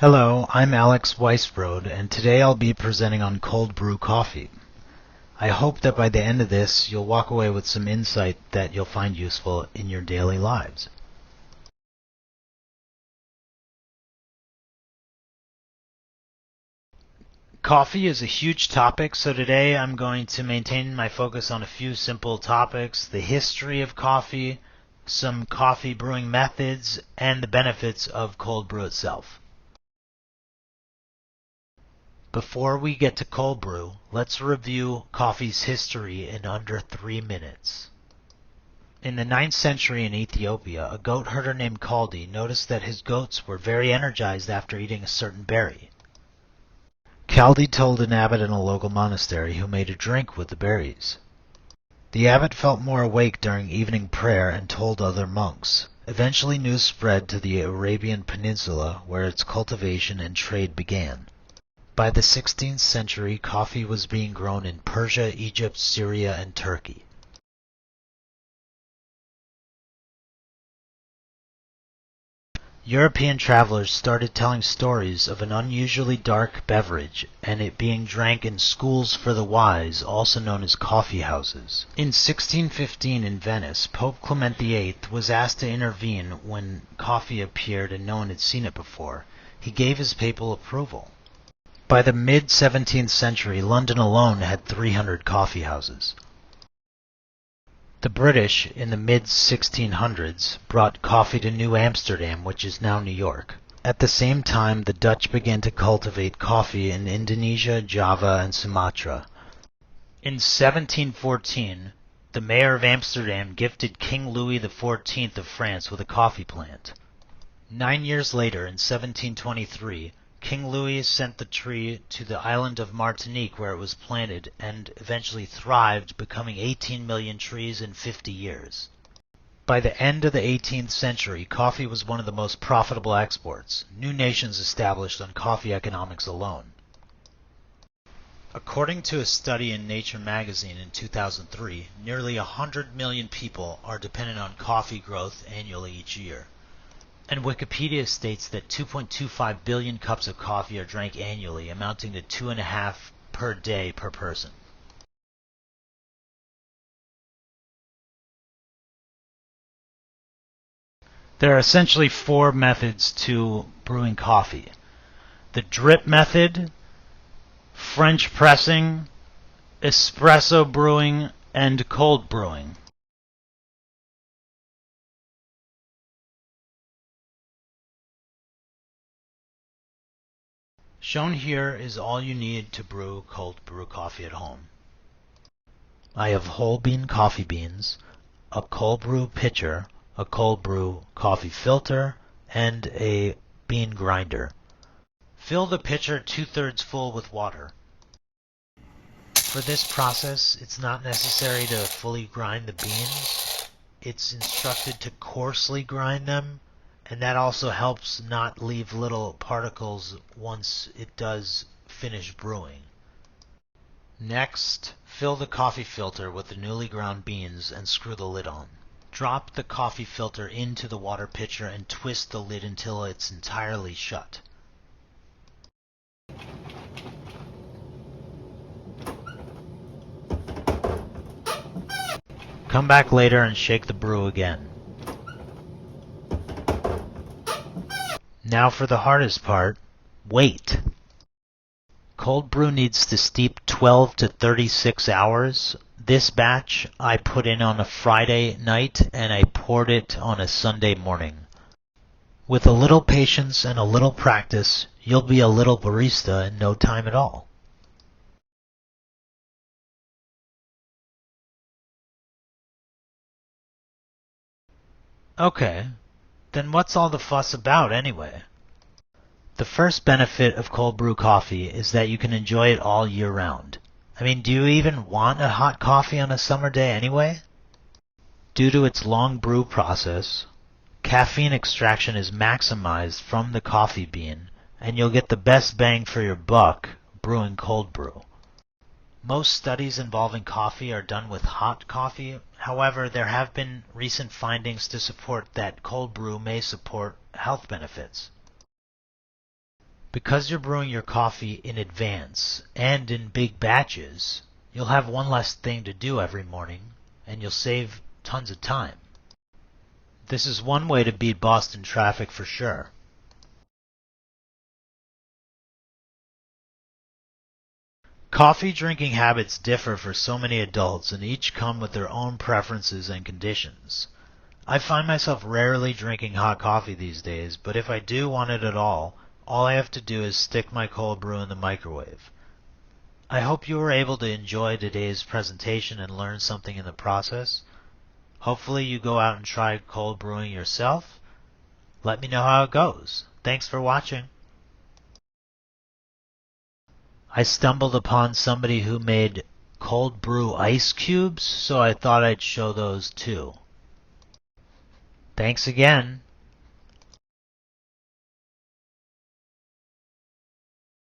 Hello, I'm Alex Weisbrod, and today I'll be presenting on cold brew coffee. I hope that by the end of this, you'll walk away with some insight that you'll find useful in your daily lives. Coffee is a huge topic, so today I'm going to maintain my focus on a few simple topics: the history of coffee, some coffee brewing methods, and the benefits of cold brew itself. Before we get to cold brew, let's review coffee's history in under 3 minutes. In the 9th century in Ethiopia, a goat herder named Kaldi noticed that his goats were very energized after eating a certain berry. Kaldi told an abbot in a local monastery, who made a drink with the berries. The abbot felt more awake during evening prayer and told other monks. Eventually news spread to the Arabian Peninsula, where its cultivation and trade began. By the 16th century, coffee was being grown in Persia, Egypt, Syria, and Turkey. European travelers started telling stories of an unusually dark beverage, and it being drank in schools for the wise, also known as coffee houses. In 1615 in Venice, Pope Clement VIII was asked to intervene when coffee appeared and no one had seen it before. He gave his papal approval. By the mid-17th century, London alone had 300 coffee houses. The British, in the mid-1600s, brought coffee to New Amsterdam, which is now New York. At the same time, the Dutch began to cultivate coffee in Indonesia, Java, and Sumatra. In 1714, the mayor of Amsterdam gifted King Louis XIV of France with a coffee plant. 9 years later, in 1723, King Louis sent the tree to the island of Martinique, where it was planted and eventually thrived, becoming 18 million trees in 50 years. By the end of the 18th century, coffee was one of the most profitable exports. New nations established on coffee economics alone. According to a study in Nature magazine in 2003, nearly 100 million people are dependent on coffee growth annually each year. And Wikipedia states that 2.25 billion cups of coffee are drank annually, amounting to 2.5 per day per person. There are essentially 4 methods to brewing coffee: the drip method, French pressing, espresso brewing, and cold brewing. Shown here is all you need to brew cold brew coffee at home. I have whole bean coffee beans, a cold brew pitcher, a cold brew coffee filter, and a bean grinder. Fill the pitcher 2/3 full with water. For this process, it's not necessary to fully grind the beans. It's instructed to coarsely grind them, and that also helps not leave little particles once it does finish brewing. Next, fill the coffee filter with the newly ground beans and screw the lid on. Drop the coffee filter into the water pitcher and twist the lid until it's entirely shut. Come back later and shake the brew again. Now for the hardest part, wait. Cold brew needs to steep 12 to 36 hours. This batch I put in on a Friday night and I poured it on a Sunday morning. With a little patience and a little practice, you'll be a little barista in no time at all. Okay, then what's all the fuss about anyway? The first benefit of cold brew coffee is that you can enjoy it all year round. I mean, do you even want a hot coffee on a summer day anyway? Due to its long brew process, caffeine extraction is maximized from the coffee bean, and you'll get the best bang for your buck brewing cold brew. Most studies involving coffee are done with hot coffee. However, there have been recent findings to support that cold brew may support health benefits. Because you're brewing your coffee in advance and in big batches, you'll have one less thing to do every morning, and you'll save tons of time. This is one way to beat Boston traffic for sure. Coffee drinking habits differ for so many adults, and each come with their own preferences and conditions. I find myself rarely drinking hot coffee these days, but if I do want it at all I have to do is stick my cold brew in the microwave. I hope you were able to enjoy today's presentation and learn something in the process. Hopefully you go out and try cold brewing yourself. Let me know how it goes. Thanks for watching. I stumbled upon somebody who made cold brew ice cubes, so I thought I'd show those too. Thanks again.